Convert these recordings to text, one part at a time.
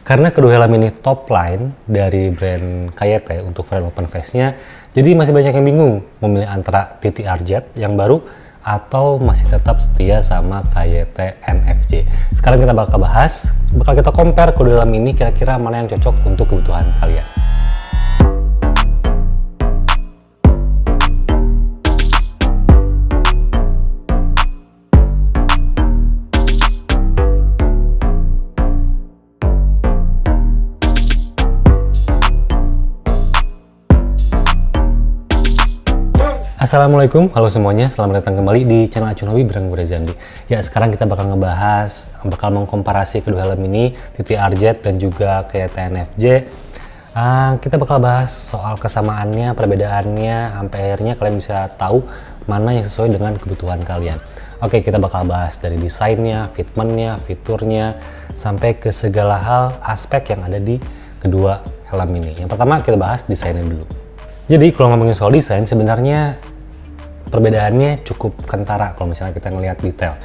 Karena kedua helm ini top line dari brand KYT untuk varian open face-nya, jadi masih banyak yang bingung memilih antara TTRZ yang baru atau masih tetap setia sama KYT NFJ. Sekarang kita bakal kita compare kedua helm ini kira-kira mana yang cocok untuk kebutuhan kalian. Assalamualaikum, halo semuanya, selamat datang kembali di channel Acuan Hobi bareng gue Rezandi. Ya, sekarang kita bakal mengkomparasi kedua helm ini, TTRZ dan juga KYT NFJ. Kita bakal bahas soal kesamaannya, perbedaannya, sampai akhirnya kalian bisa tahu mana yang sesuai dengan kebutuhan kalian. Oke, kita bakal bahas dari desainnya, fitmentnya, fiturnya, sampai ke segala hal aspek yang ada di kedua helm ini. Yang pertama kita bahas desainnya dulu. Jadi kalau ngomongin soal desain, sebenarnya perbedaannya cukup kentara kalau misalnya kita ngelihat detail.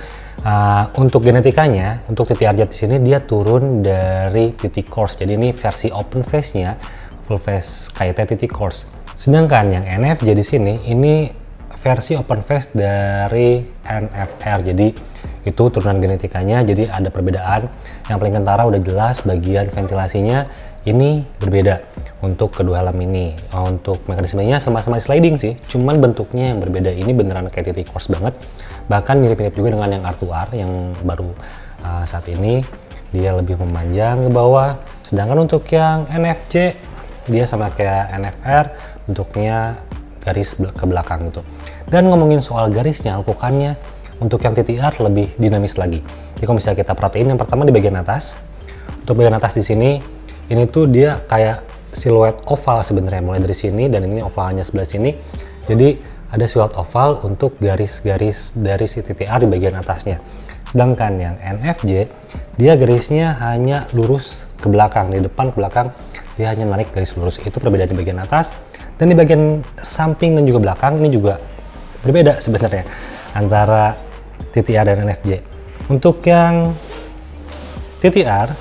Untuk genetikanya, untuk TTRZ di sini dia turun dari TT Course. Jadi ini versi open face-nya, full face KYT TT Course. Sedangkan yang NFJ di sini ini versi open face dari NFR. Jadi itu turunan genetikanya, jadi ada perbedaan. Yang paling kentara udah jelas bagian ventilasinya ini berbeda untuk kedua helm ini. Untuk mekanismenya sama-sama sliding sih, cuman bentuknya yang berbeda. Ini beneran kayak TT Course banget, bahkan mirip-mirip juga dengan yang R2R yang baru saat ini. Dia lebih memanjang ke bawah, sedangkan untuk yang NFJ dia sama kayak NFR, bentuknya garis ke belakang gitu. Dan ngomongin soal garisnya, lekukannya untuk yang TTR lebih dinamis lagi. Jadi kalau misalnya kita perhatiin, yang pertama di bagian atas. Untuk bagian atas di sini, ini tuh dia kayak siluet oval sebenarnya, mulai dari sini dan ini ovalnya sebelah sini. Jadi ada siluet oval untuk garis-garis dari si TTR di bagian atasnya. Sedangkan yang NFJ, dia garisnya hanya lurus ke belakang, di depan ke belakang dia hanya narik garis lurus. Itu perbedaan di bagian atas. Dan di bagian samping dan juga belakang ini juga berbeda sebenarnya antara TTR dan NFJ. Untuk yang TTR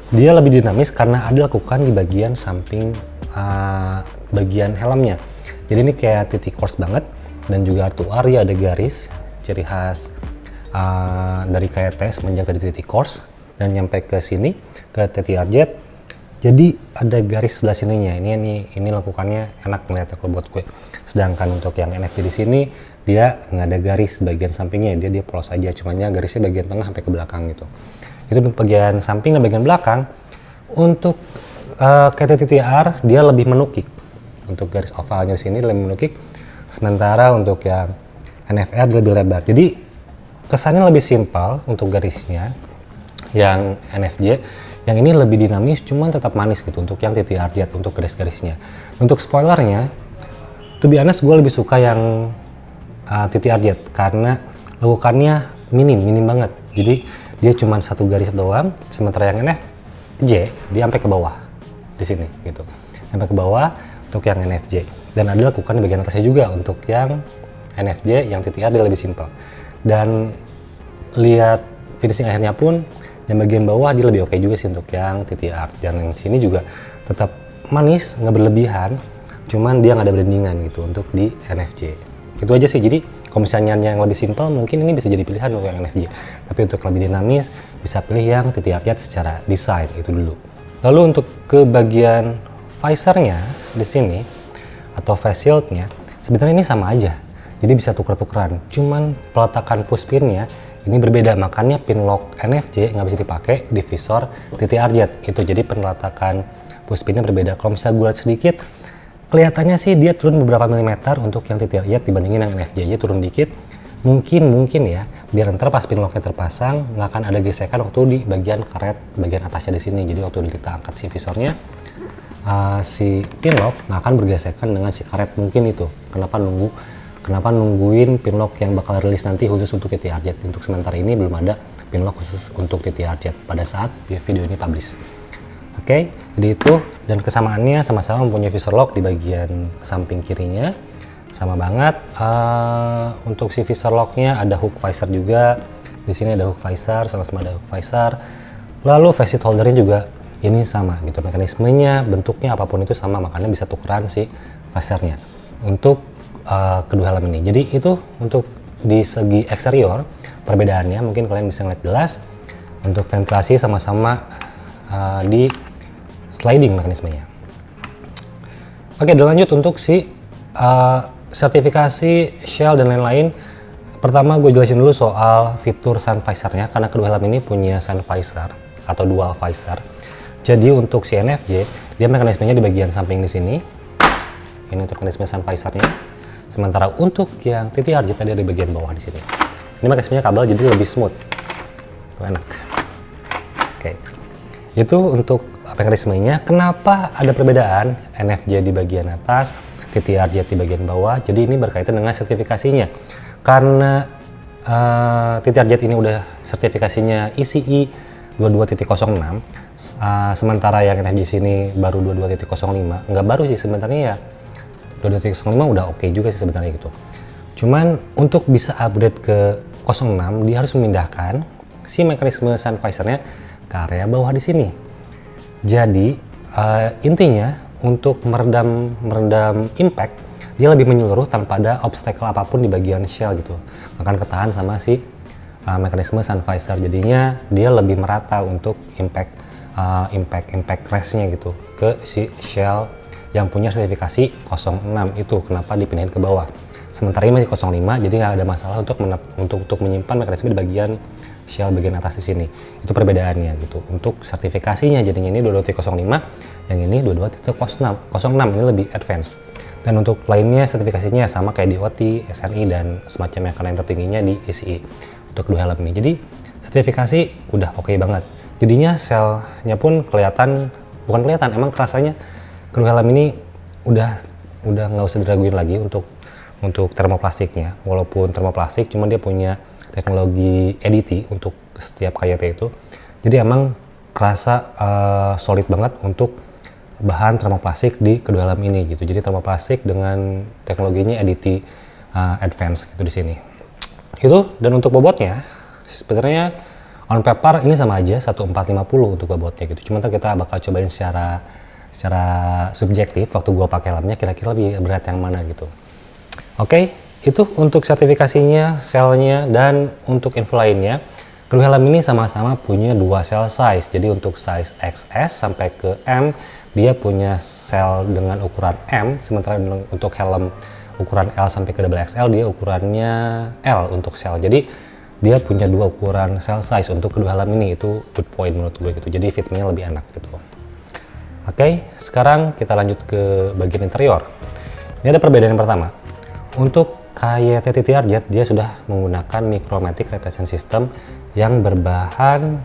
dia lebih dinamis karena ada lekukan di bagian samping bagian helmnya. Jadi ini kayak TT Course banget, dan juga R2R ya ada garis, ciri khas dari KYT semenjak dari TT Course dan nyampe ke sini ke TTRZ. Jadi ada garis sebelah sininya. Ini lekukannya enak ngeliatnya kalau buat gue. Sedangkan untuk yang NFJ di sini dia nggak ada garis bagian sampingnya, dia polos aja, cumannya garisnya bagian tengah sampai ke belakang gitu. Itu bagian samping dan bagian belakang. Untuk KYT TTR dia lebih menukik. Untuk garis ovalnya di sini lebih menukik. Sementara untuk yang NFR dia lebih lebar. Jadi kesannya lebih simpel untuk garisnya. Yang NFJ, yang ini lebih dinamis, cuman tetap manis gitu untuk yang TTRZ untuk garis-garisnya. Untuk spoilernya, to be honest gue lebih suka yang TTRZ karena lekukannya minim banget. Jadi dia cuma satu garis doang, sementara yang NFJ dia sampai ke bawah di sini gitu, sampai ke bawah untuk yang NFJ. Dan ada lekukan di bagian atasnya juga untuk yang NFJ. Yang TTR dia lebih simpel. Dan lihat finishing akhirnya pun yang bagian bawah dia lebih oke juga sih untuk yang TTR. Dan yang sini juga tetap manis, nggak berlebihan, cuman dia nggak ada brandingan gitu untuk di NFJ. Itu aja sih. Jadi kalau misalnya yang lebih simpel mungkin ini bisa jadi pilihan untuk yang NFJ, tapi untuk lebih dinamis bisa pilih yang TTRZ secara desain itu dulu. Lalu untuk ke bagian visornya di sini atau face shieldnya, sebenarnya ini sama aja, jadi bisa tuker-tukeran, cuman peletakan pushpinnya ini berbeda. Makanya pin lock NFJ nggak bisa dipakai di visor TTRZ itu, jadi peletakan pushpinnya berbeda. Kalau misalnya gue lihat sedikit, kelihatannya sih dia turun beberapa milimeter untuk yang TTRZ dibandingin yang NFJ aja turun dikit. Mungkin ya, biar ntar pas pin locknya terpasang nggak akan ada gesekan waktu di bagian karet bagian atasnya di sini. Jadi waktu kita angkat si visornya, si pin lock nggak akan bergesekan dengan si karet. Mungkin itu kenapa nungguin pin lock yang bakal rilis nanti khusus untuk TTRZ. Untuk sementara ini belum ada pin lock khusus untuk TTRZ pada saat video ini publish. Oke, jadi itu. Dan kesamaannya sama-sama mempunyai visor lock di bagian samping kirinya, sama banget. Untuk si visor locknya ada hook visor juga. Di sini ada hook visor, sama-sama ada hook visor. Lalu face shield holdernya juga ini sama gitu, mekanismenya, bentuknya apapun itu sama, makanya bisa tukeran si visornya untuk kedua helm ini. Jadi itu untuk di segi eksterior perbedaannya, mungkin kalian bisa ngeliat jelas. Untuk ventilasi sama-sama di sliding mekanismenya. Oke, lanjut untuk si sertifikasi Shell dan lain-lain. Pertama gue jelasin dulu soal fitur sun visornya, karena kedua helm ini punya sun visor atau dual visor. Jadi untuk si NFJ, dia mekanismenya di bagian samping di sini. Ini untuk mekanisme sun visornya. Sementara untuk yang TTRJ tadi ada di bagian bawah di sini. Ini mekanismenya kabel jadi lebih smooth, enak. Oke, itu untuk mekanismenya. Kenapa ada perbedaan NFJ di bagian atas, TTRJ di bagian bawah? Jadi ini berkaitan dengan sertifikasinya. Karena TTRJ ini udah sertifikasinya ECE 22.06, sementara yang NFJ sini baru 22.05. Nggak baru sih sebenarnya ya, 22.05 udah oke juga sih sebenarnya gitu. Cuman untuk bisa upgrade ke 06, dia harus memindahkan si mekanisme sun visornya ke area bawah di sini. Jadi intinya untuk meredam impact, dia lebih menyeluruh tanpa ada obstacle apapun di bagian shell gitu. Akan ketahan sama si mekanisme sun visor. Jadinya dia lebih merata untuk impact crash-nya gitu ke si shell yang punya sertifikasi 06. Itu kenapa dipindahin ke bawah. Sementara ini masih 05, jadi nggak ada masalah untuk menyimpan mekanisme di bagian shell bagian atas di sini. Itu perbedaannya gitu. Untuk sertifikasinya jadinya ini 22.05, yang ini 22.06. Ini lebih advance. Dan untuk lainnya sertifikasinya sama kayak di OT, SNI, dan semacamnya, karena yang tertingginya di ECE untuk kedua helm ini. Jadi sertifikasi udah oke banget. Jadinya shellnya pun bukan kelihatan, emang kerasanya kedua helm ini udah nggak usah diraguin lagi untuk termoplastiknya. Walaupun termoplastik, cuma dia punya teknologi EDT untuk setiap KYT itu. Jadi emang kerasa solid banget untuk bahan termoplastik di kedua helm ini gitu. Jadi termoplastik dengan teknologinya EDT advance gitu di sini. Itu. Dan untuk bobotnya sebenarnya on paper ini sama aja 1450 untuk bobotnya gitu. Cuma ntar kita bakal cobain secara subjektif waktu gua pakai helmnya, kira-kira lebih berat yang mana gitu. Oke, itu untuk sertifikasinya, shellnya, dan untuk info lainnya. Kedua helm ini sama-sama punya dua shell size. Jadi untuk size XS sampai ke M, dia punya shell dengan ukuran M. Sementara untuk helm ukuran L sampai ke double XL, dia ukurannya L untuk shell. Jadi dia punya dua ukuran shell size untuk kedua helm ini. Itu good point menurut gue gitu. Jadi fitnya lebih enak gitu. Oke, sekarang kita lanjut ke bagian interior. Ini ada perbedaan yang pertama. Untuk KYT TTRJ, dia sudah menggunakan Micromatic Retention System yang berbahan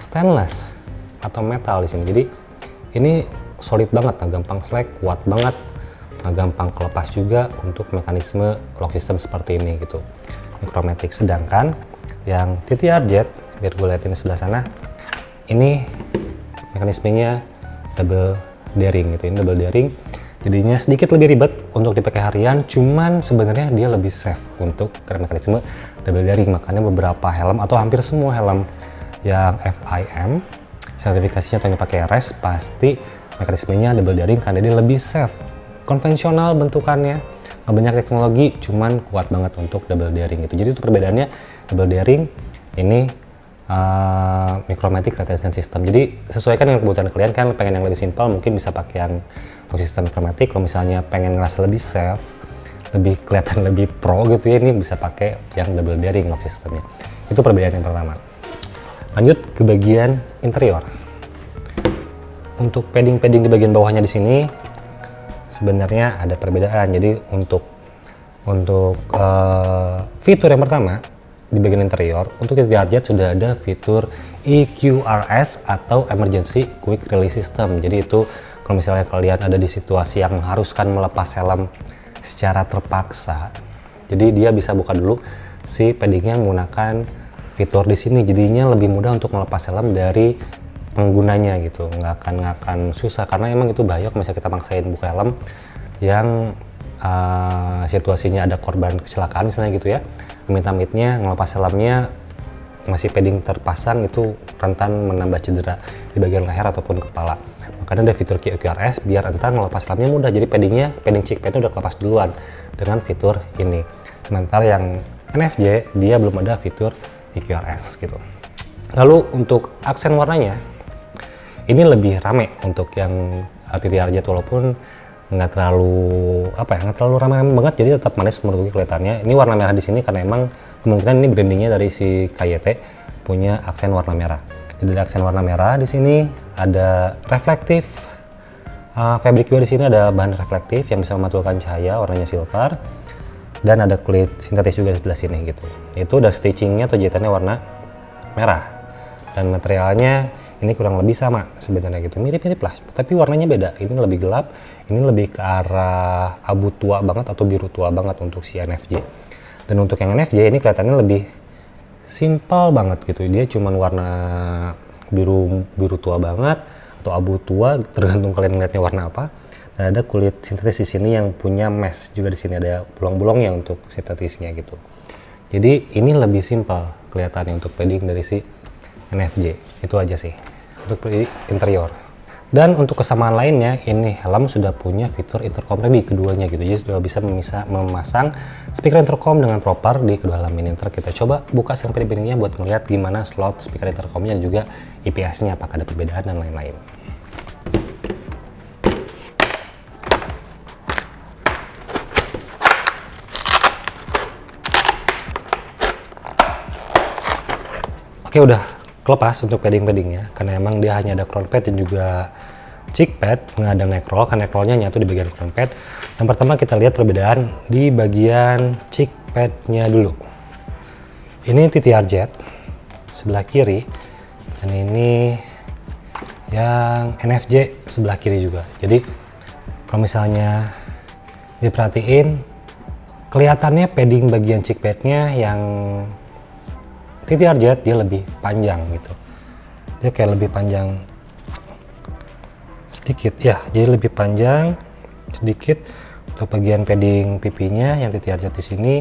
stainless atau metal di sini. Jadi ini solid banget, nggak gampang slack, kuat banget, nggak gampang kelepas juga untuk mekanisme lock system seperti ini gitu. Micromatic. Sedangkan yang TTRJ, biar gue liatin sebelah sana, ini mekanismenya double daring gitu. Ini double daring. Jadinya sedikit lebih ribet untuk dipakai harian, cuman sebenarnya dia lebih safe untuk mekanisme double daring. Makanya beberapa helm atau hampir semua helm yang FIM sertifikasinya atau yang pakai RS pasti mekanismenya double daring karena dia lebih safe. Konvensional bentukannya, nggak banyak teknologi, cuman kuat banget untuk double daring itu. Jadi itu perbedaannya, double daring ini Micromatic Retention System. Jadi sesuaikan dengan kebutuhan kalian, kan pengen yang lebih simpel mungkin bisa pakai yang lock system Micromatic. Kalau misalnya pengen ngerasa lebih safe, lebih kelihatan lebih pro gitu ya, ini bisa pakai yang double daring lock systemnya. Itu perbedaan yang pertama. Lanjut ke bagian interior. Untuk padding-padding di bagian bawahnya di sini sebenarnya ada perbedaan. Jadi untuk fitur yang pertama di bagian interior, untuk TTRJ sudah ada fitur EQRS atau Emergency Quick Release System. Jadi itu kalau misalnya kalian ada di situasi yang mengharuskan melepas helm secara terpaksa, jadi dia bisa buka dulu si paddingnya menggunakan fitur di sini. Jadinya lebih mudah untuk melepas helm dari penggunanya gitu. Nggak akan susah, karena emang itu bahaya kalau misalnya kita maksain buka helm yang situasinya ada korban kecelakaan misalnya gitu ya. Amit-amitnya ngelepas helmnya masih padding terpasang itu rentan menambah cedera di bagian leher ataupun kepala. Makanya ada fitur QRS biar entar melepas lamnya mudah, jadi padding cheek padnya udah kelepas duluan dengan fitur ini. Sementara yang NFJ dia belum ada fitur QRS gitu. Lalu untuk aksen warnanya ini lebih rame untuk yang TTR Jet, walaupun nggak terlalu ramai banget, jadi tetap manis menurut gue kelihatannya. Ini warna merah di sini karena emang kemungkinan ini brandingnya dari si KYT punya aksen warna merah. Jadi ada aksen warna merah di sini, ada reflektif fabric juga di sini, ada bahan reflektif yang bisa memantulkan cahaya, warnanya silver, dan ada kulit sintetis juga di sebelah sini gitu. Itu udah stitchingnya atau jahitannya warna merah, dan materialnya ini kurang lebih sama sebenarnya gitu, mirip-mirip lah, tapi warnanya beda. Ini lebih gelap, ini lebih ke arah abu tua banget atau biru tua banget untuk si NFJ. Dan untuk yang NFJ ini kelihatannya lebih simpel banget gitu, dia cuman warna biru tua banget atau abu tua, tergantung kalian ngeliatnya warna apa. Dan ada kulit sintetis di sini yang punya mesh juga, di sini ada bolong-bolongnya untuk sintetisnya gitu. Jadi ini lebih simpel kelihatannya untuk padding dari si NFJ. Itu aja sih untuk interior. Dan untuk kesamaan lainnya, ini helm sudah punya fitur intercom ready keduanya gitu. Jadi sudah bisa memasang speaker intercom dengan proper di kedua helm ini. Ntar kita coba buka sang paddingnya buat melihat gimana slot speaker intercomnya dan juga IPS-nya, apakah ada perbedaan dan lain-lain. Oke, udah kelepas untuk paddingnya karena emang dia hanya ada crown pad dan juga cheek pad, nggak ada neck roll, karena neck rollnya nyatu di bagian crown pad. Yang pertama kita lihat perbedaan di bagian cheek padnya dulu. Ini TTR Jet sebelah kiri, dan ini yang NFJ sebelah kiri juga. Jadi kalau misalnya diperhatiin, kelihatannya padding bagian cheek padnya yang TTR Jet dia lebih panjang gitu. Dia kayak lebih panjang sedikit ya, jadi lebih panjang sedikit. Untuk bagian padding pipinya yang TTR Jet di sini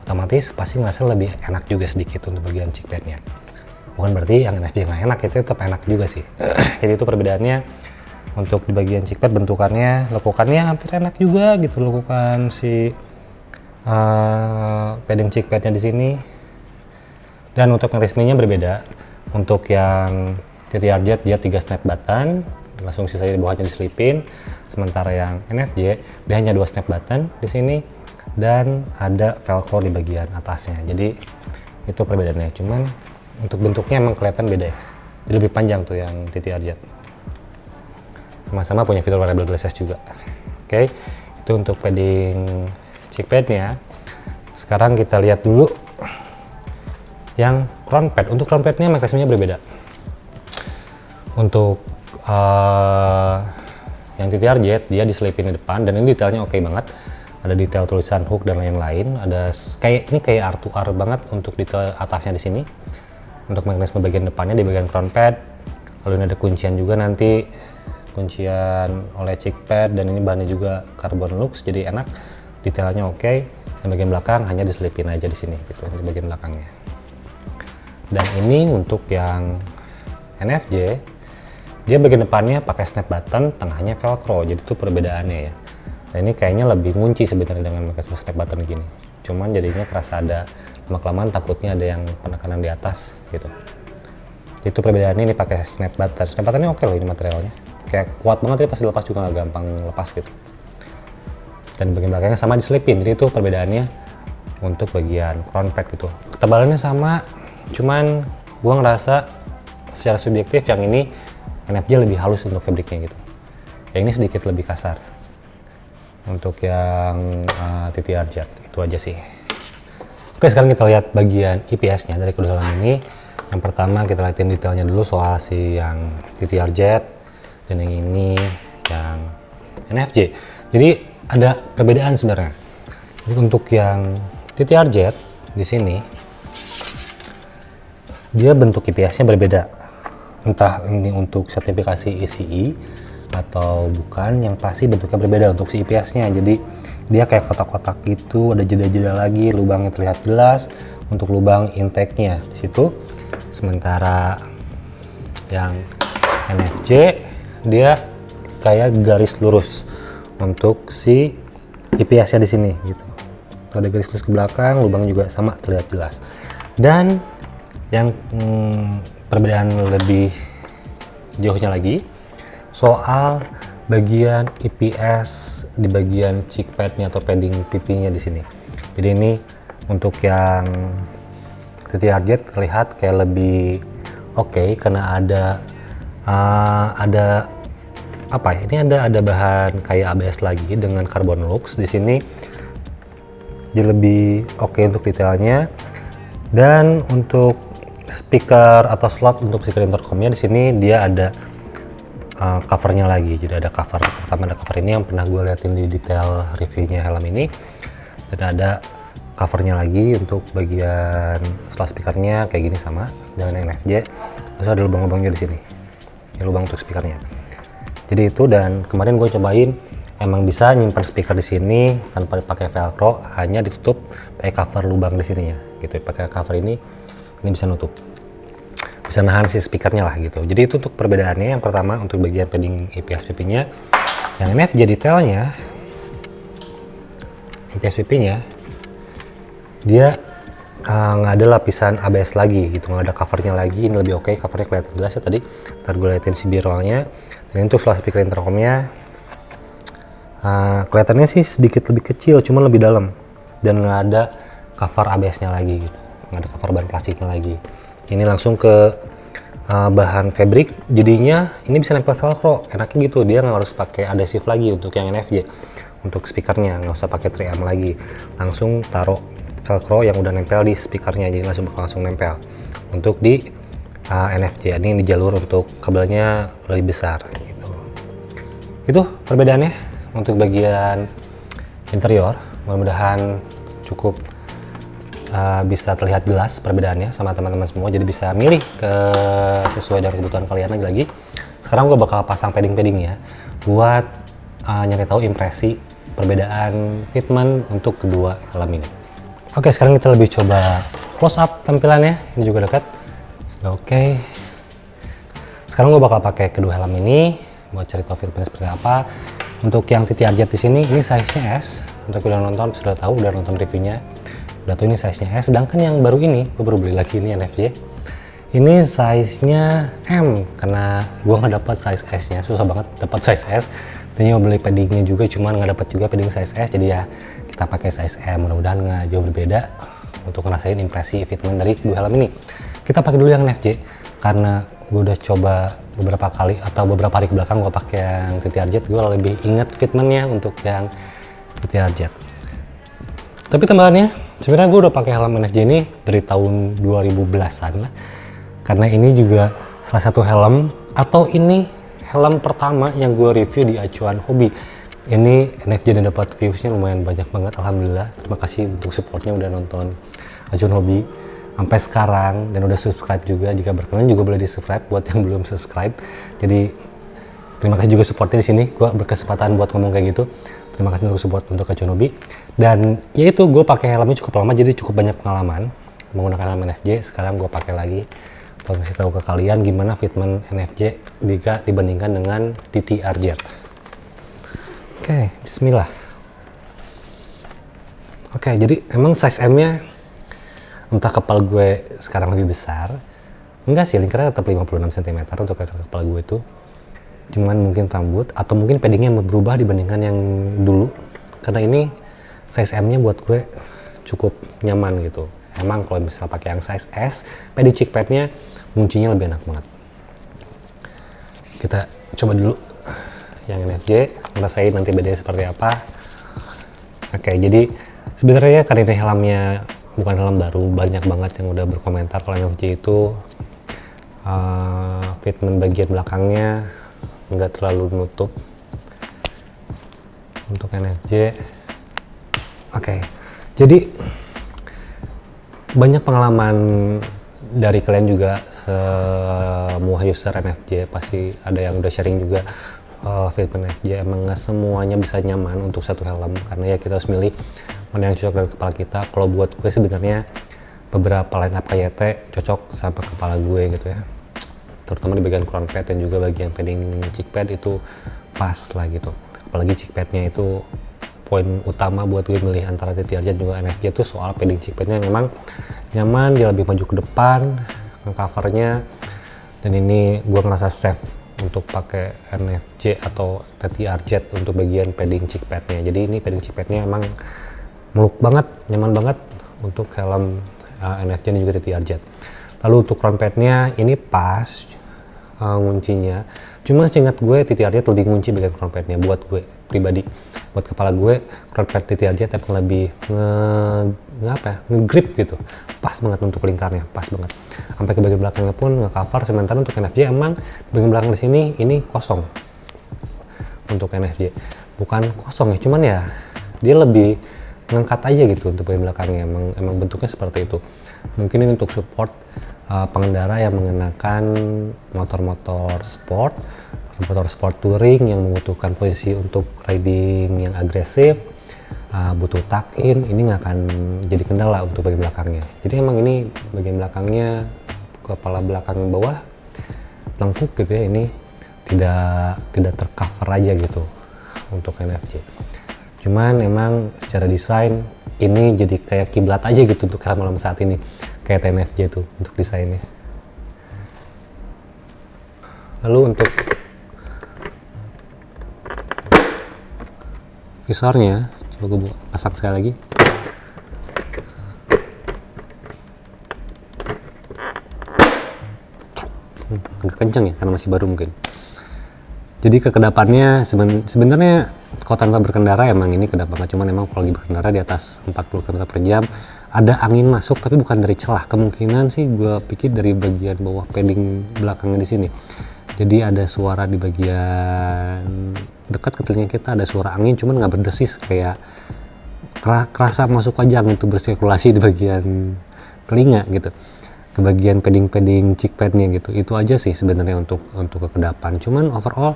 otomatis pasti ngerasa lebih enak juga sedikit untuk bagian cheek padnya. Bukan berarti yang NFJ nggak enak, itu tetap enak juga sih. Jadi itu perbedaannya. Untuk di bagian cheek pad bentukannya, lekukannya hampir enak juga gitu, lekukan si padding cheek padnya di sini. Dan untuk yang resminya berbeda. Untuk yang TTR Jet dia 3 snap button, langsung sisanya di bawahnya diselipin. Sementara yang NFJ dia hanya 2 snap button di sini dan ada velcro di bagian atasnya. Jadi itu perbedaannya. Cuman untuk bentuknya emang kelihatan beda ya. Jadi lebih panjang tuh yang TTR Jet. Sama-sama punya fitur variable glasses juga. Oke, itu untuk padding cheek padnya. Sekarang kita lihat dulu yang crown pad. Untuk crown padnya mekanismenya berbeda. Untuk yang TTR Jet dia diselipin di depan, dan ini detailnya oke banget. Ada detail tulisan hook dan lain-lain. Ada kayak R2R banget untuk detail atasnya di sini. Untuk mekanisme bagian depannya di bagian crown pad. Lalu ini ada kuncian juga nanti, kuncian oleh cheek pad, dan ini bahannya juga carbon lux, jadi enak. Detailnya oke. Dan bagian belakang hanya diselipin aja di sini gitu, di bagian belakangnya. Dan ini untuk yang NFJ, dia bagian depannya pakai snap button, tengahnya velcro, jadi itu perbedaannya ya. Dan ini kayaknya lebih ngunci sebenarnya dengan pakai snap button gini. Cuman jadinya kerasa ada lama-kelamaan, takutnya ada yang penekanan di atas gitu. Jadi itu perbedaannya, ini pakai snap button. Snap buttonnya oke loh, ini materialnya. Kayak kuat banget, ya pas dilepas juga nggak gampang lepas gitu. Dan bagian belakangnya sama diselipin, jadi itu perbedaannya untuk bagian crown pad gitu. Ketebalannya sama, cuman gua ngerasa secara subjektif yang ini NFJ lebih halus untuk fabriknya gitu. Yang ini sedikit lebih kasar untuk yang TTR Jet. Itu aja sih. Oke, sekarang kita lihat bagian IPS-nya dari kedua helm ini. Yang pertama kita lihatin detailnya dulu soal si yang TTR Jet dan yang ini yang NFJ. Jadi ada perbedaan sebenarnya. Jadi untuk yang TTR Jet di sini dia bentuk IPS-nya berbeda. Entah ini untuk sertifikasi ECE atau bukan, yang pasti bentuknya berbeda untuk si IPS-nya. Jadi dia kayak kotak-kotak gitu, ada jeda-jeda lagi, lubangnya terlihat jelas untuk lubang intake-nya di situ. Sementara yang NFJ dia kayak garis lurus untuk si IPS-nya di sini gitu. Ada garis lurus ke belakang, lubang juga sama terlihat jelas. Dan yang perbedaan lebih jauhnya lagi soal bagian IPS di bagian cheek pad-nya atau padding pipinya di sini. Jadi ini untuk yang TTRZ terlihat kayak lebih oke karena ada apa ya? Ini ada bahan kayak ABS lagi dengan carbon lux di sini. Jadi lebih oke untuk detailnya. Dan untuk speaker atau slot untuk speaker intercomnya di sini dia ada covernya lagi. Jadi ada cover, pertama ada cover ini yang pernah gue liatin di detail reviewnya helm ini, dan ada covernya lagi untuk bagian slot speakernya kayak gini sama dengan NFJ. Terus ada lubang-lubangnya di sini, ini lubang untuk speakernya. Jadi itu, dan kemarin gue cobain emang bisa nyimpan speaker di sini tanpa pakai velcro, hanya ditutup pakai cover lubang di sininya gitu. Pakai cover ini bisa nutup, bisa nahan si speakernya lah gitu. Jadi itu untuk perbedaannya. Yang pertama untuk bagian padding IPS pipinya, yang NFJ detailnya IPS pipinya dia nggak ada lapisan ABS lagi gitu, nggak ada covernya lagi. Ini lebih oke, covernya kelihatan jelas ya tadi. Ntar gue liatin si birolnya. Dan untuk slot speaker intercomnya kelihatannya sih sedikit lebih kecil, cuman lebih dalam, dan nggak ada cover ABS-nya lagi gitu, nggak ada cover bahan plastiknya lagi. Ini langsung ke bahan fabric, jadinya ini bisa nempel velcro, enaknya gitu. Dia nggak harus pakai adhesif lagi untuk yang NFJ. Untuk speakernya nggak usah pakai 3M lagi, langsung taruh velcro yang udah nempel di speakernya, jadi langsung nempel. Untuk di NFJ ini di jalur untuk kabelnya lebih besar gitu. Itu perbedaannya untuk bagian interior. Mudah-mudahan cukup bisa terlihat jelas perbedaannya sama teman-teman semua, jadi bisa milih sesuai dengan kebutuhan kalian. Lagi sekarang gue bakal pasang padding-paddingnya buat nyari tahu impresi perbedaan fitment untuk kedua helm ini. Oke, sekarang kita lebih coba close up tampilannya. Ini juga dekat, sudah oke. Sekarang gue bakal pakai kedua helm ini buat cari tahu fitment seperti apa. Untuk yang TTRZ di sini, ini size-nya S. Untuk udah nonton sudah tahu, udah nonton reviewnya, udah tahu ini size-nya S. Sedangkan yang baru ini, gue baru beli lagi ini NFJ. Ini size-nya M karena gue nggak dapat size S-nya, susah banget dapat size S. Tadinya mau beli paddingnya juga, cuman nggak dapat juga padding size S. Jadi ya kita pakai size M. Mudah-mudahan nggak jauh berbeda untuk ngerasain impresi fitment dari kedua helm ini. Kita pakai dulu yang NFJ karena gue udah coba beberapa kali atau beberapa hari ke belakang gue pakai yang TTRZ, gue lebih inget fitmentnya untuk yang TTRZ. Tapi tambahannya, sebenarnya gue udah pakai helm NFJ ini dari tahun 2010-an lah, karena ini juga salah satu helm, atau ini helm pertama yang gue review di Acuan Hobi. Ini NFJ dan dapat viewsnya lumayan banyak banget, alhamdulillah. Terima kasih untuk supportnya udah nonton Acuan Hobi sampai sekarang, dan udah subscribe juga. Jika berkenan juga boleh di subscribe buat yang belum subscribe. Jadi terima kasih juga supportnya di sini. Gue berkesempatan buat ngomong kayak gitu. Terima kasih untuk support untuk Acuan Hobi. Dan ya itu, gue pakai helmnya cukup lama, jadi cukup banyak pengalaman menggunakan helm NFJ. Sekarang gue pakai lagi buat kasih tahu ke kalian gimana fitment NFJ jika dibandingkan dengan TTRZ. Oke, bismillah. Oke, jadi emang size M-nya entah kepala gue sekarang lebih besar. Enggak sih, lingkarnya tetap 56 cm untuk kepala gue itu. Cuman mungkin rambut atau mungkin paddingnya berubah dibandingkan yang dulu. Karena ini size M-nya buat gue cukup nyaman gitu. Emang kalau misalnya pakai yang size S, padding cheek pad-nya nguncinya lebih enak banget. Kita coba dulu yang NFJ, ngerasain nanti bedanya seperti apa. Oke, jadi sebenarnya karena ini helmnya bukan helm baru, banyak banget yang udah berkomentar kalau NFJ itu fitment bagian belakangnya nggak terlalu nutup untuk NFJ. Oke, jadi banyak pengalaman dari kalian juga, semua user NFJ pasti ada yang udah sharing juga fitment NFJ. Emang nggak semuanya bisa nyaman untuk satu helm, karena ya kita harus milih mana yang cocok dengan kepala kita. Kalau buat gue sebenarnya beberapa line up KYT cocok sama kepala gue gitu ya, terutama di bagian crown pad dan juga bagian padding cheek pad itu pas lah gitu. Apalagi cheek padnya itu poin utama buat gue milih antara TT Arjat juga NFJ itu soal padding cheek padnya memang nyaman, dia lebih maju ke depan covernya, dan ini gue ngerasa safe untuk pakai NFJ atau TT Arjat untuk bagian padding cheek padnya. Jadi ini padding cheek padnya emang meluk banget, nyaman banget untuk helm NFJ dan juga TT Arjat. Lalu untuk crown padnya ini pas nguncinya, cuma seingat gue TT Arjat lebih ngunci bagian crown padnya buat gue pribadi. Buat kepala gue crown pad TT Arjat emang lebih nge-grip gitu, pas banget untuk lingkarnya, pas banget. Sampai ke bagian belakangnya pun nge-cover. Sementara untuk NFJ emang bagian belakang di sini ini kosong. Untuk NFJ bukan kosong ya, cuman ya dia lebih ngangkat aja gitu untuk bagian belakangnya, emang bentuknya seperti itu. Mungkin ini untuk support pengendara yang mengenakan motor-motor sport touring yang membutuhkan posisi untuk riding yang agresif, butuh tuck in, ini nggak akan jadi kendala untuk bagian belakangnya. Jadi emang ini bagian belakangnya, kepala belakang bawah lengkuk gitu ya, ini tidak tercover aja gitu untuk NFJ. Cuman emang secara desain ini jadi kayak kiblat aja gitu untuk helm saat ini, kayak TNFJ tuh untuk desainnya. Lalu untuk visornya, coba gue pasang sekali lagi. Agak kenceng ya karena masih baru mungkin. Jadi kekedapannya sebenarnya kalau tanpa berkendara emang ini kedap banget, cuman emang kalau lagi berkendara di atas 40 km/jam ada angin masuk, tapi bukan dari celah. Kemungkinan sih gue pikir dari bagian bawah padding belakangnya di sini. Jadi ada suara di bagian dekat ke telinga kita, ada suara angin, cuman nggak berdesis, kayak kerasa masuk aja angin itu bersirkulasi di bagian telinga gitu, ke bagian padding cheek padnya gitu. Itu aja sih sebenarnya untuk kekedapan. Cuman overall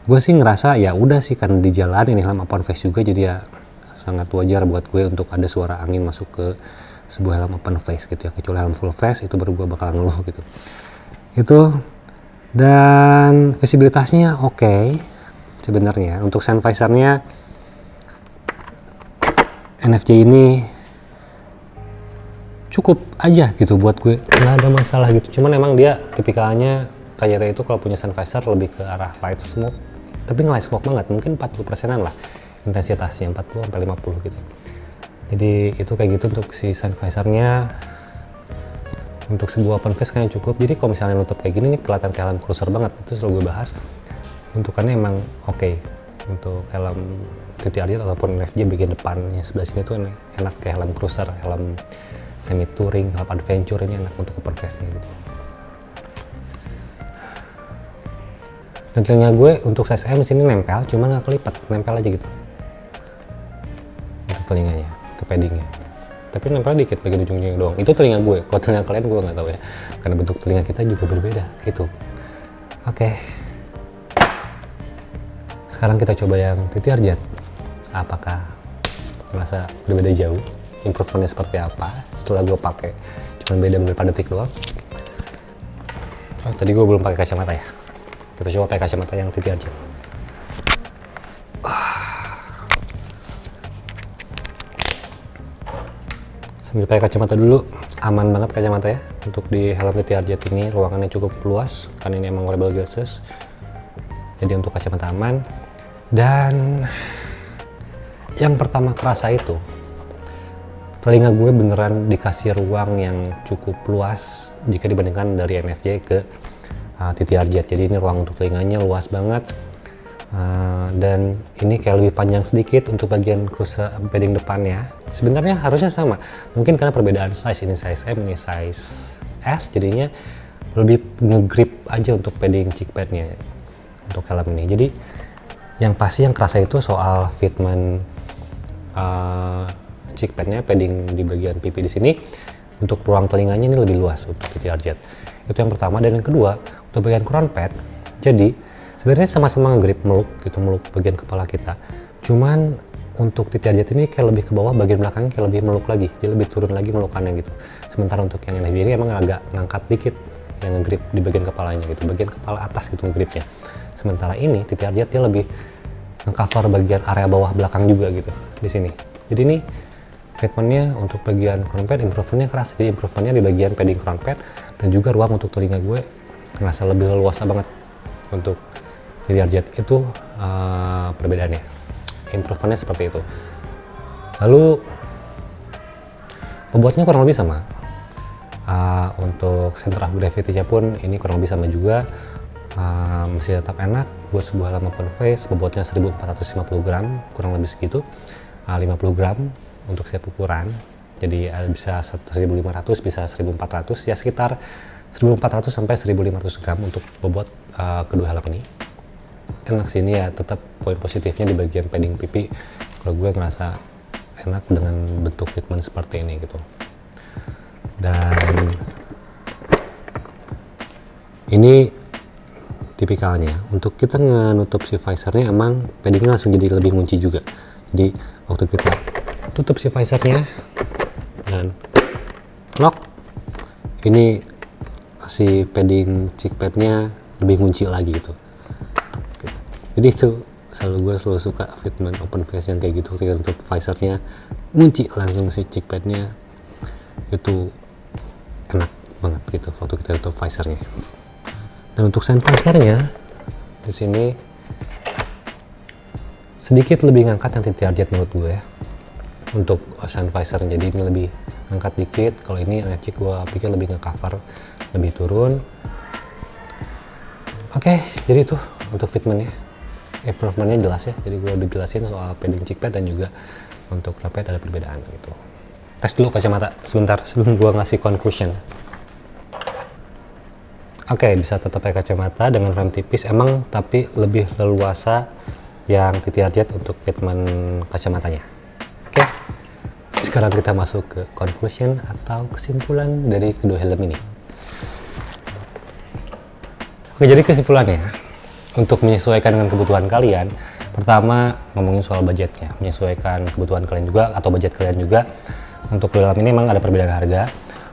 gue sih ngerasa ya udah sih, karena di jalan ini helm open face juga, jadi ya sangat wajar buat gue untuk ada suara angin masuk ke sebuah helm open face gitu ya. Kecuali helm full face itu baru gue bakal ngeluh gitu. Itu, dan visibilitasnya oke sebenarnya. Untuk sun visornya NFJ ini cukup aja gitu buat gue, nggak ada masalah gitu. Cuman emang dia tipikalnya KYT itu kalau punya sun visor lebih ke arah light smoke, tapi nggak light smoke banget, mungkin 40%-an lah intensitasnya, 40-50 gitu. Jadi itu kayak gitu untuk si sun visornya. Untuk sebuah open face kayaknya cukup. Jadi kalau misalnya nutup kayak gini nih kelihatan kayak helm cruiser banget, itu selalu gue bahas. Bentukannya emang oke untuk helm TT Arjat ataupun NFJ bagian depannya sebelah sini tuh enak kayak helm cruiser, helm semi touring, helm adventure, ini enak untuk open face-nya gitu. Dan telinga gue untuk size M sini nempel, cuma nggak kelipat, nempel aja gitu. Itu telinganya, ke paddingnya. Tapi nempel dikit bagian ujungnya doang. Itu telinga gue. Kalau telinga kalian gue nggak tahu ya, karena bentuk telinga kita juga berbeda. Itu. Oke. Sekarang kita coba yang TT Arjat. Apakah merasa berbeda jauh? Improvementnya seperti apa? Setelah gue pakai, cuma beda beberapa detik doang. Oh, tadi gue belum pakai kacamata ya. Kita coba pakai kacamata yang TT Arjat. Sambil pakai kacamata dulu, aman banget kacamata ya. Untuk di helm TT Arjat ini ruangannya cukup luas, karena ini emang wearable glasses. Jadi untuk kacamata aman. Dan yang pertama kerasa itu, telinga gue beneran dikasih ruang yang cukup luas jika dibandingkan dari NFJ ke TT Arjat. Jadi ini ruang untuk telinganya luas banget. Dan ini kayak lebih panjang sedikit untuk bagian cruiser padding depannya. Sebenarnya harusnya sama, mungkin karena perbedaan size, ini size M, ini size S, jadinya lebih nge-grip aja untuk padding cheek padnya untuk helm ini. Jadi yang pasti yang kerasa itu soal fitment cheek padnya, padding di bagian pipi di sini. Untuk ruang telinganya ini lebih luas untuk TT Arjat. Itu yang pertama. Dan yang kedua, untuk bagian crown pad, jadi sebenarnya sama-sama nge-grip, meluk bagian kepala kita. Cuman untuk TT Arjat ini kayak lebih ke bawah, bagian belakangnya kayak lebih meluk lagi, jadi lebih turun lagi melukannya gitu. Sementara untuk yang NFJ ini emang agak ngangkat dikit yang nge-grip di bagian kepalanya gitu, bagian kepala atas gitu nge-gripnya. Sementara ini TTRJ dia lebih nge-cover bagian area bawah belakang juga gitu di sini. Jadi ini fitmentnya untuk bagian crown pad improvementnya keras, jadi improvementnya di bagian padding crown pad dan juga ruang untuk telinga gue ngerasa lebih leluasa banget untuk TTRJ itu perbedaannya, improvementnya seperti itu. Lalu bobotnya kurang lebih sama, untuk center of gravity-nya pun ini kurang lebih sama juga, masih tetap enak buat sebuah helm open face. Bobotnya 1450 gram kurang lebih segitu, 50 gram untuk setiap ukuran, jadi bisa 1500 bisa 1400, ya sekitar 1400 sampai 1500 gram untuk bobot kedua helm ini. Enak sih ini ya, tetap poin positifnya di bagian padding pipi kalau gue ngerasa enak dengan bentuk fitment seperti ini gitu. Dan ini tipikalnya untuk kita ngenutup si visornya emang paddingnya langsung jadi lebih ngunci juga. Jadi waktu kita tutup si visornya dan lock, ini si padding cheek padnya lebih ngunci lagi gitu. Jadi itu gue selalu suka fitment open face yang kayak gitu, ketika tutup visornya ngunci langsung si cheek padnya, itu enak banget gitu waktu kita tutup visornya. Dan untuk sun visornya di sini sedikit lebih ngangkat yang TTRJ menurut gue untuk sun visor, jadi ini lebih ngangkat dikit. Kalau ini NFJ gue pikir lebih nge-cover, lebih turun. Oke, jadi itu untuk fitmentnya. Improvementnya jelas ya, jadi gue udah jelasin soal padding cheek pad dan juga untuk crown pad ada perbedaan gitu. Tes dulu kacamata sebentar sebelum gue ngasih conclusion. Oke, bisa tetap pakai kacamata dengan frame tipis emang, tapi lebih leluasa yang TTRJ untuk fitment kacamatanya. Oke, sekarang kita masuk ke conclusion atau kesimpulan dari kedua helm ini. Oke, jadi kesimpulannya, untuk menyesuaikan dengan kebutuhan kalian, pertama ngomongin soal budgetnya, menyesuaikan kebutuhan kalian juga atau budget kalian juga. Untuk helm ini memang ada perbedaan harga.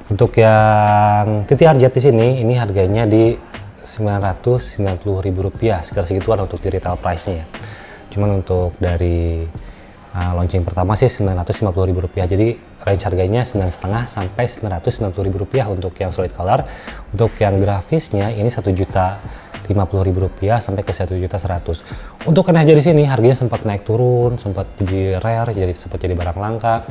Untuk yang TTRJ di sini, ini harganya di Rp990.000, sekitar segituan untuk di retail price-nya. Cuman untuk dari launching pertama sih Rp950.000, jadi range harganya Rp9,5 sampai Rp990.000 untuk yang solid color. Untuk yang grafisnya ini Rp1.050.000 sampai ke Rp1.100.000. Untuk NFJ di sini harganya sempat naik turun, sempat jadi rare, jadi sempat jadi barang langka.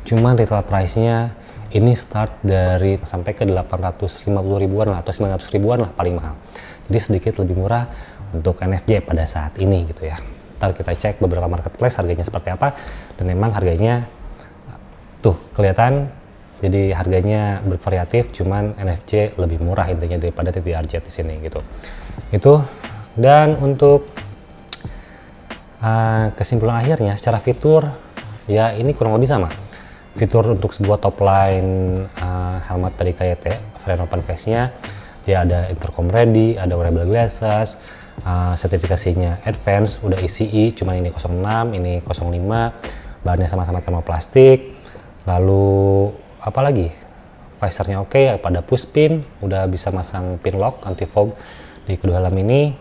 Cuman retail price-nya ini start dari sampai ke 850.000-an atau 900.000-an lah paling mahal. Jadi sedikit lebih murah untuk NFJ pada saat ini gitu ya. Ntar kita cek beberapa marketplace harganya seperti apa, dan memang harganya tuh kelihatan, jadi harganya bervariatif, cuman NFJ lebih murah intinya daripada TTRJ di sini gitu. Itu. Dan untuk kesimpulan akhirnya secara fitur ya ini kurang lebih sama. Fitur untuk sebuah top line helmet dari KYT varian open face-nya, dia ada intercom ready, ada wearable glasses, sertifikasinya advance, udah ECE, cuman ini 06, ini 05, bahannya sama-sama thermoplastik. Lalu apa lagi, visornya oke, pada push pin, udah bisa masang pin lock anti fog di kedua helm ini,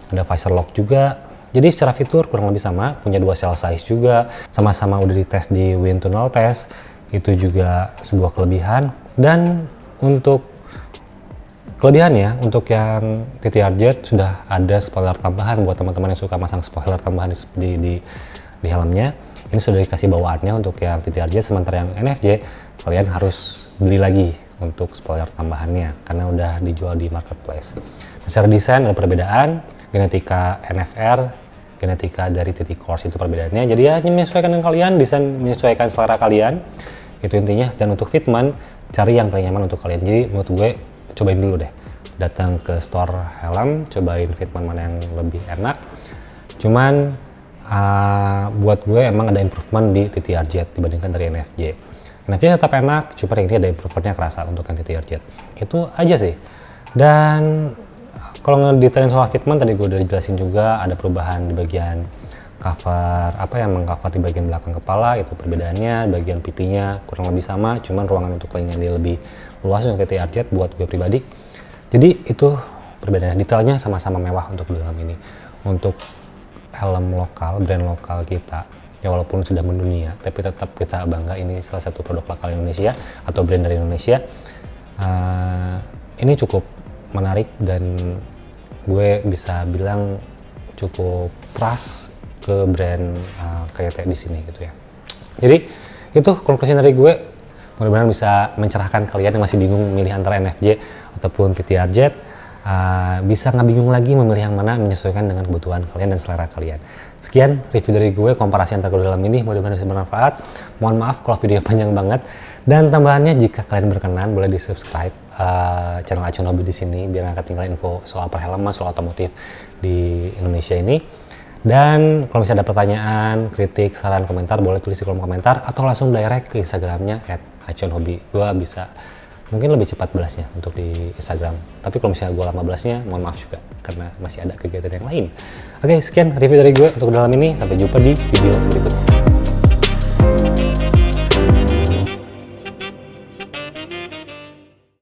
ada visor lock juga. Jadi secara fitur kurang lebih sama, punya dua cell size juga, sama-sama udah dites di wind tunnel test, itu juga sebuah kelebihan. Dan untuk kelebihannya, untuk yang TTRJ sudah ada spoiler tambahan buat teman-teman yang suka masang spoiler tambahan di helmnya. Ini sudah dikasih bawaannya untuk yang TTRJ, sementara yang NFJ kalian harus beli lagi untuk spoiler tambahannya karena udah dijual di marketplace. Nah, secara desain ada perbedaan, genetika NFR, genetika dari TT Course itu perbedaannya. Jadi ya menyesuaikan dengan kalian, desain menyesuaikan selera kalian, itu intinya. Dan untuk fitment, cari yang paling nyaman untuk kalian. Jadi menurut gue cobain dulu deh, datang ke store helm, cobain fitment mana yang lebih enak. Cuman buat gue emang ada improvement di TTRJ dibandingkan dari NFJ. NFJ tetap enak, cuma yang ini ada improvementnya kerasa untuk yang TTRJ. Itu aja sih. Dan kalau ngedetailin soal fitment, tadi gue udah jelasin juga ada perubahan di bagian cover mengcover di bagian belakang kepala, itu perbedaannya. Bagian pipinya kurang lebih sama, cuman ruangan untuk lainnya dia lebih luas untuk TT RZ buat gue pribadi. Jadi itu perbedaan. Detailnya sama-sama mewah untuk di dalam ini. Untuk helm lokal, brand lokal kita, ya walaupun sudah mendunia, tapi tetap kita bangga ini salah satu produk lokal Indonesia atau brand dari Indonesia. Ini cukup menarik dan gue bisa bilang cukup trust ke brand kayak di sini gitu ya. Jadi itu konklusi dari gue. Mudah-mudahan bisa mencerahkan kalian yang masih bingung memilih antara NFJ ataupun TTRZ. Bisa nggak bingung lagi memilih yang mana, menyesuaikan dengan kebutuhan kalian dan selera kalian. Sekian review dari gue, komparasi antara kedua helm ini. Mudah-mudahan bisa bermanfaat. Mohon maaf kalau videonya panjang banget. Dan tambahannya, jika kalian berkenan boleh di subscribe channel Acun Hobi di sini biar nggak ketinggalan info soal perhelman, soal otomotif di Indonesia ini. Dan kalau misalnya ada pertanyaan, kritik, saran, komentar, boleh tulis di kolom komentar atau langsung direct ke Instagramnya @acunhobi. Gue bisa mungkin lebih cepat balasnya untuk di Instagram. Tapi kalau misalnya gue lama balasnya, mohon maaf juga karena masih ada kegiatan yang lain. Oke, sekian review dari gue untuk dalam ini. Sampai jumpa di video berikutnya.